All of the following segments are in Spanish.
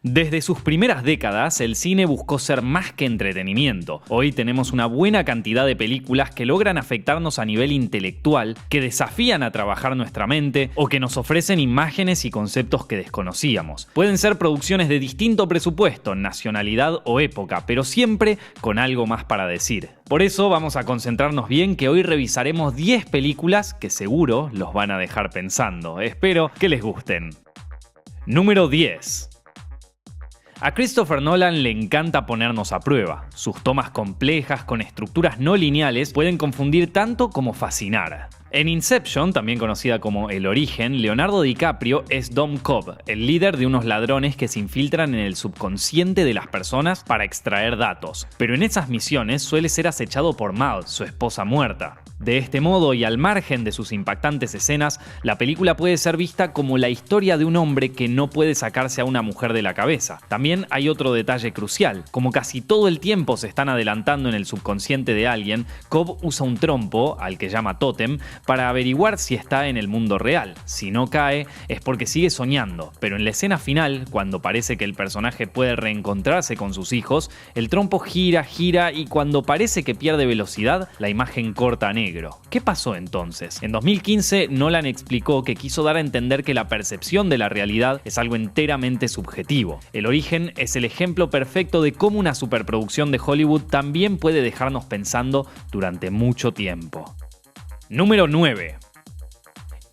Desde sus primeras décadas, el cine buscó ser más que entretenimiento. Hoy tenemos una buena cantidad de películas que logran afectarnos a nivel intelectual, que desafían a trabajar nuestra mente o que nos ofrecen imágenes y conceptos que desconocíamos. Pueden ser producciones de distinto presupuesto, nacionalidad o época, pero siempre con algo más para decir. Por eso vamos a concentrarnos bien, que hoy revisaremos 10 películas que seguro los van a dejar pensando. Espero que les gusten. Número 10. A Christopher Nolan le encanta ponernos a prueba. Sus tomas complejas con estructuras no lineales pueden confundir tanto como fascinar. En Inception, también conocida como El Origen, Leonardo DiCaprio es Dom Cobb, el líder de unos ladrones que se infiltran en el subconsciente de las personas para extraer datos. Pero en esas misiones suele ser acechado por Maud, su esposa muerta. De este modo, y al margen de sus impactantes escenas, la película puede ser vista como la historia de un hombre que no puede sacarse a una mujer de la cabeza. También hay otro detalle crucial. Como casi todo el tiempo se están adelantando en el subconsciente de alguien, Cobb usa un trompo, al que llama tótem, para averiguar si está en el mundo real. Si no cae, es porque sigue soñando. Pero en la escena final, cuando parece que el personaje puede reencontrarse con sus hijos, el trompo gira y cuando parece que pierde velocidad, la imagen corta a negro. ¿Qué pasó entonces? En 2015, Nolan explicó que quiso dar a entender que la percepción de la realidad es algo enteramente subjetivo. El Origen es el ejemplo perfecto de cómo una superproducción de Hollywood también puede dejarnos pensando durante mucho tiempo. Número 9.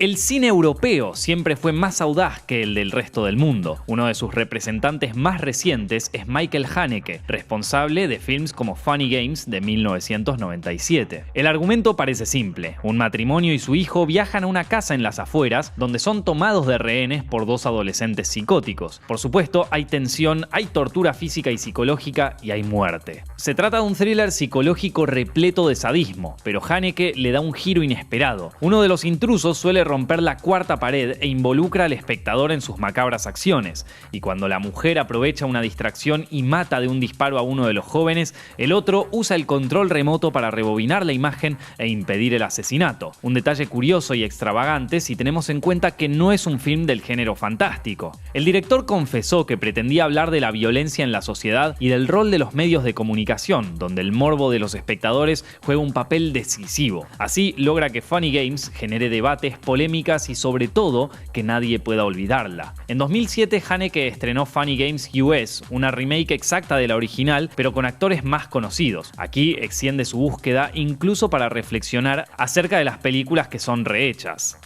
El cine europeo siempre fue más audaz que el del resto del mundo. Uno de sus representantes más recientes es Michael Haneke, responsable de films como Funny Games de 1997. El argumento parece simple. Un matrimonio y su hijo viajan a una casa en las afueras donde son tomados de rehenes por dos adolescentes psicóticos. Por supuesto, hay tensión, hay tortura física y psicológica y hay muerte. Se trata de un thriller psicológico repleto de sadismo, pero Haneke le da un giro inesperado. Uno de los intrusos suele romper la cuarta pared e involucra al espectador en sus macabras acciones, y cuando la mujer aprovecha una distracción y mata de un disparo a uno de los jóvenes, el otro usa el control remoto para rebobinar la imagen e impedir el asesinato. Un detalle curioso y extravagante si tenemos en cuenta que no es un film del género fantástico. El director confesó que pretendía hablar de la violencia en la sociedad y del rol de los medios de comunicación, donde el morbo de los espectadores juega un papel decisivo. Así logra que Funny Games genere debates, polémicas y sobre todo que nadie pueda olvidarla. En 2007 Haneke estrenó Funny Games US, una remake exacta de la original pero con actores más conocidos. Aquí extiende su búsqueda incluso para reflexionar acerca de las películas que son rehechas.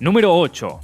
Número 8.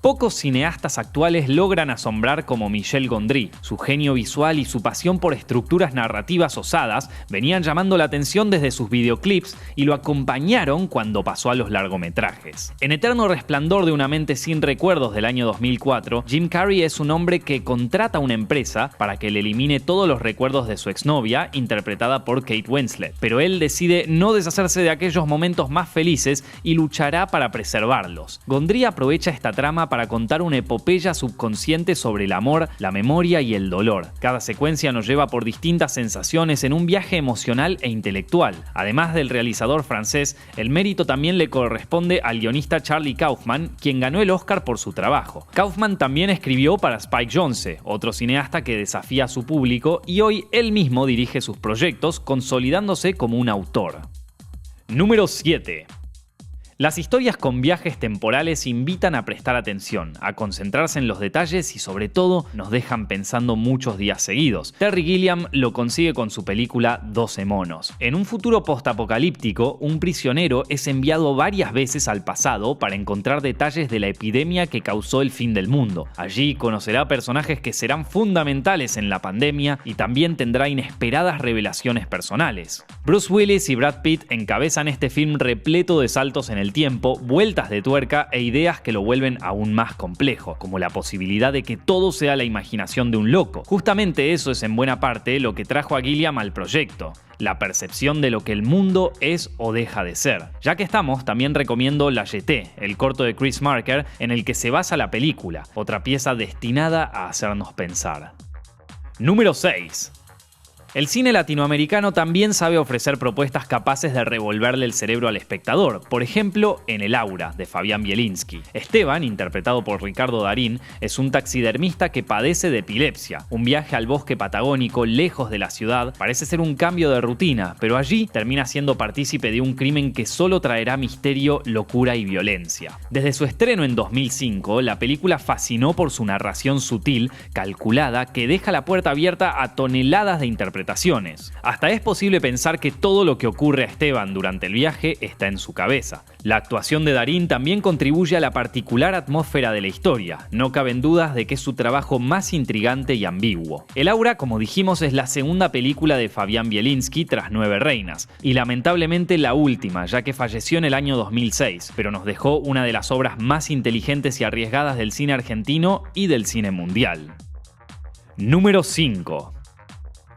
Pocos cineastas actuales logran asombrar como Michel Gondry. Su genio visual y su pasión por estructuras narrativas osadas venían llamando la atención desde sus videoclips y lo acompañaron cuando pasó a los largometrajes. En Eterno Resplandor de una mente sin recuerdos del año 2004, Jim Carrey es un hombre que contrata a una empresa para que le elimine todos los recuerdos de su exnovia, interpretada por Kate Winslet. Pero él decide no deshacerse de aquellos momentos más felices y luchará para preservarlos. Gondry aprovecha esta trama para contar una epopeya subconsciente sobre el amor, la memoria y el dolor. Cada secuencia nos lleva por distintas sensaciones en un viaje emocional e intelectual. Además del realizador francés, el mérito también le corresponde al guionista Charlie Kaufman, quien ganó el Oscar por su trabajo. Kaufman también escribió para Spike Jonze, otro cineasta que desafía a su público, y hoy él mismo dirige sus proyectos, consolidándose como un autor. Número 7. Las historias con viajes temporales invitan a prestar atención, a concentrarse en los detalles y sobre todo nos dejan pensando muchos días seguidos. Terry Gilliam lo consigue con su película 12 monos. En un futuro postapocalíptico, un prisionero es enviado varias veces al pasado para encontrar detalles de la epidemia que causó el fin del mundo. Allí conocerá personajes que serán fundamentales en la pandemia y también tendrá inesperadas revelaciones personales. Bruce Willis y Brad Pitt encabezan este film repleto de saltos en el tiempo, vueltas de tuerca e ideas que lo vuelven aún más complejo, como la posibilidad de que todo sea la imaginación de un loco. Justamente eso es en buena parte lo que trajo a Gilliam al proyecto, la percepción de lo que el mundo es o deja de ser. Ya que estamos, también recomiendo La Jetée, el corto de Chris Marker en el que se basa la película, otra pieza destinada a hacernos pensar. Número 6. El cine latinoamericano también sabe ofrecer propuestas capaces de revolverle el cerebro al espectador, por ejemplo, en El Aura, de Fabián Bielinski. Esteban, interpretado por Ricardo Darín, es un taxidermista que padece de epilepsia. Un viaje al bosque patagónico, lejos de la ciudad, parece ser un cambio de rutina, pero allí termina siendo partícipe de un crimen que solo traerá misterio, locura y violencia. Desde su estreno en 2005, la película fascinó por su narración sutil, calculada, que deja la puerta abierta a toneladas de interpretaciones. Hasta es posible pensar que todo lo que ocurre a Esteban durante el viaje está en su cabeza. La actuación de Darín también contribuye a la particular atmósfera de la historia. No caben dudas de que es su trabajo más intrigante y ambiguo. El Aura, como dijimos, es la segunda película de Fabián Bielinski tras Nueve Reinas, y lamentablemente la última, ya que falleció en el año 2006, pero nos dejó una de las obras más inteligentes y arriesgadas del cine argentino y del cine mundial. Número 5.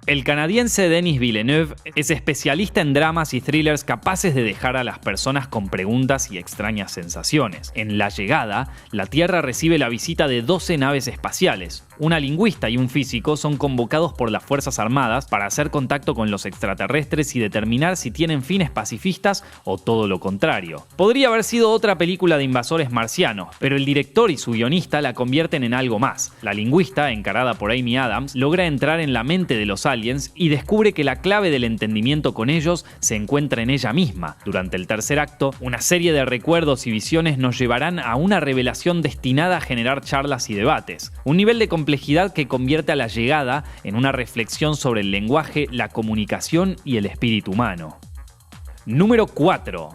El canadiense Denis Villeneuve es especialista en dramas y thrillers capaces de dejar a las personas con preguntas y extrañas sensaciones. En La Llegada, la Tierra recibe la visita de 12 naves espaciales. Una lingüista y un físico son convocados por las Fuerzas Armadas para hacer contacto con los extraterrestres y determinar si tienen fines pacifistas o todo lo contrario. Podría haber sido otra película de invasores marcianos, pero el director y su guionista la convierten en algo más. La lingüista, encarada por Amy Adams, logra entrar en la mente de los aliens y descubre que la clave del entendimiento con ellos se encuentra en ella misma. Durante el tercer acto, una serie de recuerdos y visiones nos llevarán a una revelación destinada a generar charlas y debates. Un nivel de complejidad que convierte a La Llegada en una reflexión sobre el lenguaje, la comunicación y el espíritu humano. Número 4.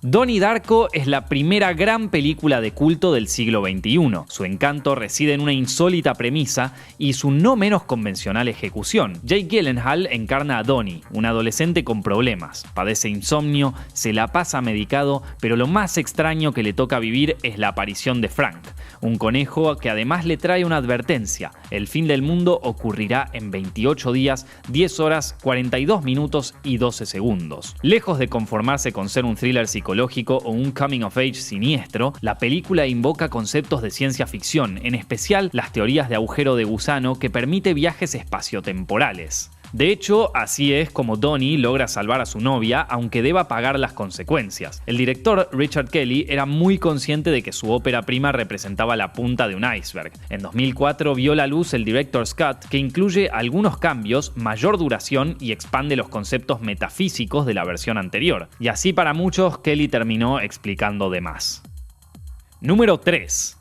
Donnie Darko es la primera gran película de culto del siglo XXI. Su encanto reside en una insólita premisa y su no menos convencional ejecución. Jake Gyllenhaal encarna a Donnie, un adolescente con problemas. Padece insomnio, se la pasa medicado, pero lo más extraño que le toca vivir es la aparición de Frank, un conejo que además le trae una advertencia. El fin del mundo ocurrirá en 28 días, 10 horas, 42 minutos y 12 segundos. Lejos de conformarse con ser un thriller psicológico o un coming of age siniestro, la película invoca conceptos de ciencia ficción, en especial las teorías de agujero de gusano que permite viajes espaciotemporales. De hecho, así es como Donnie logra salvar a su novia, aunque deba pagar las consecuencias. El director, Richard Kelly, era muy consciente de que su ópera prima representaba la punta de un iceberg. En 2004 vio la luz el Director's Cut, que incluye algunos cambios, mayor duración y expande los conceptos metafísicos de la versión anterior. Y así para muchos, Kelly terminó explicando de más. Número 3.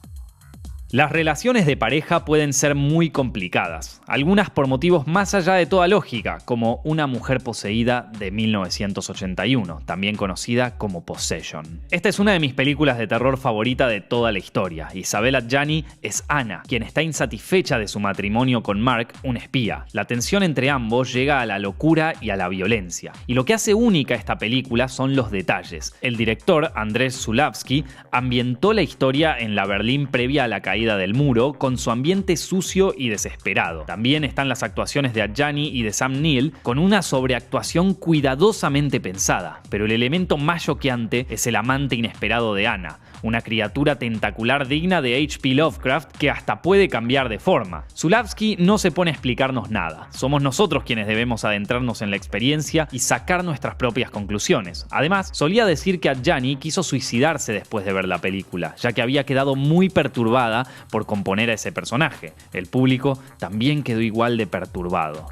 Las relaciones de pareja pueden ser muy complicadas, algunas por motivos más allá de toda lógica, como Una mujer poseída de 1981, también conocida como Possession. Esta es una de mis películas de terror favorita de toda la historia. Isabelle Adjani es Anna, quien está insatisfecha de su matrimonio con Mark, un espía. La tensión entre ambos llega a la locura y a la violencia. Y lo que hace única esta película son los detalles. El director, Andrzej Zulawski, ambientó la historia en la Berlín previa a la caída del muro, con su ambiente sucio y desesperado. También están las actuaciones de Adjani y de Sam Neill, con una sobreactuación cuidadosamente pensada, pero el elemento más choqueante es el amante inesperado de Anna, una criatura tentacular digna de H.P. Lovecraft que hasta puede cambiar de forma. Zulawski no se pone a explicarnos nada, somos nosotros quienes debemos adentrarnos en la experiencia y sacar nuestras propias conclusiones. Además, solía decir que Adjani quiso suicidarse después de ver la película, ya que había quedado muy perturbada por componer a ese personaje. El público también quedó igual de perturbado.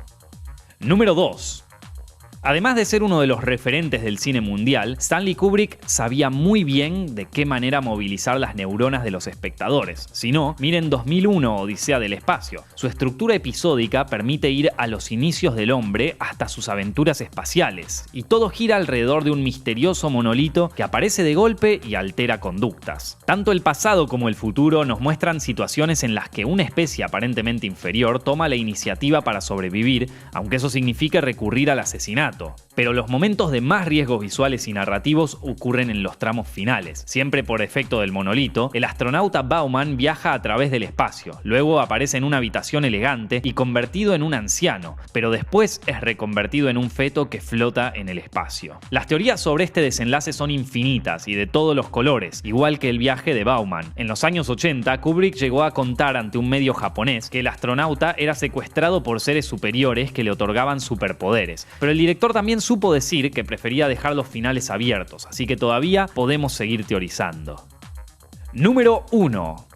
Número 2. Además de ser uno de los referentes del cine mundial, Stanley Kubrick sabía muy bien de qué manera movilizar las neuronas de los espectadores. Si no, miren 2001, Odisea del Espacio. Su estructura episódica permite ir a los inicios del hombre hasta sus aventuras espaciales, y todo gira alrededor de un misterioso monolito que aparece de golpe y altera conductas. Tanto el pasado como el futuro nos muestran situaciones en las que una especie aparentemente inferior toma la iniciativa para sobrevivir, aunque eso signifique recurrir al asesinato. asesinato. Pero los momentos de más riesgos visuales y narrativos ocurren en los tramos finales. Siempre por efecto del monolito, el astronauta Bauman viaja a través del espacio, luego aparece en una habitación elegante y convertido en un anciano, pero después es reconvertido en un feto que flota en el espacio. Las teorías sobre este desenlace son infinitas y de todos los colores, igual que el viaje de Bauman. En los años 80, Kubrick llegó a contar ante un medio japonés que el astronauta era secuestrado por seres superiores que le otorgaban superpoderes, pero el director también supo decir que prefería dejar los finales abiertos, así que todavía podemos seguir teorizando. Número 1.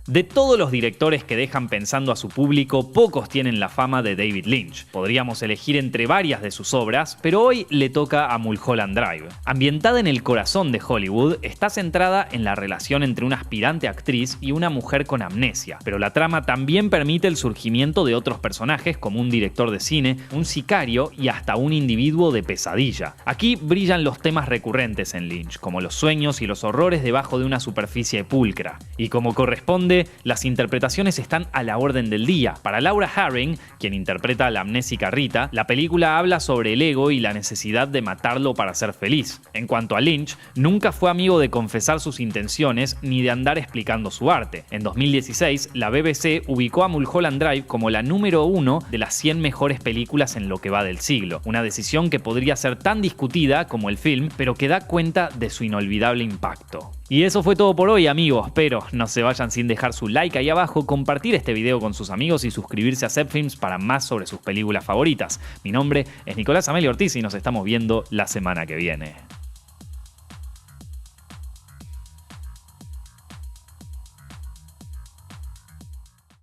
De todos los directores que dejan pensando a su público, pocos tienen la fama de David Lynch. Podríamos elegir entre varias de sus obras, pero hoy le toca a Mulholland Drive. Ambientada en el corazón de Hollywood, está centrada en la relación entre una aspirante actriz y una mujer con amnesia, pero la trama también permite el surgimiento de otros personajes como un director de cine, un sicario y hasta un individuo de pesadilla. Aquí brillan los temas recurrentes en Lynch, como los sueños y los horrores debajo de una superficie pulcra. Y como corresponde, las interpretaciones están a la orden del día. Para Laura Harring, quien interpreta a la amnésica Rita, la película habla sobre el ego y la necesidad de matarlo para ser feliz. En cuanto a Lynch, nunca fue amigo de confesar sus intenciones ni de andar explicando su arte. En 2016, la BBC ubicó a Mulholland Drive como la número 1 de las 100 mejores películas en lo que va del siglo. Una decisión que podría ser tan discutida como el film, pero que da cuenta de su inolvidable impacto. Y eso fue todo por hoy, amigos, pero no se vayan sin dejar su like ahí abajo, compartir este video con sus amigos y suscribirse a Zepfilms para más sobre sus películas favoritas. Mi nombre es Nicolás Amelio Ortiz y nos estamos viendo la semana que viene.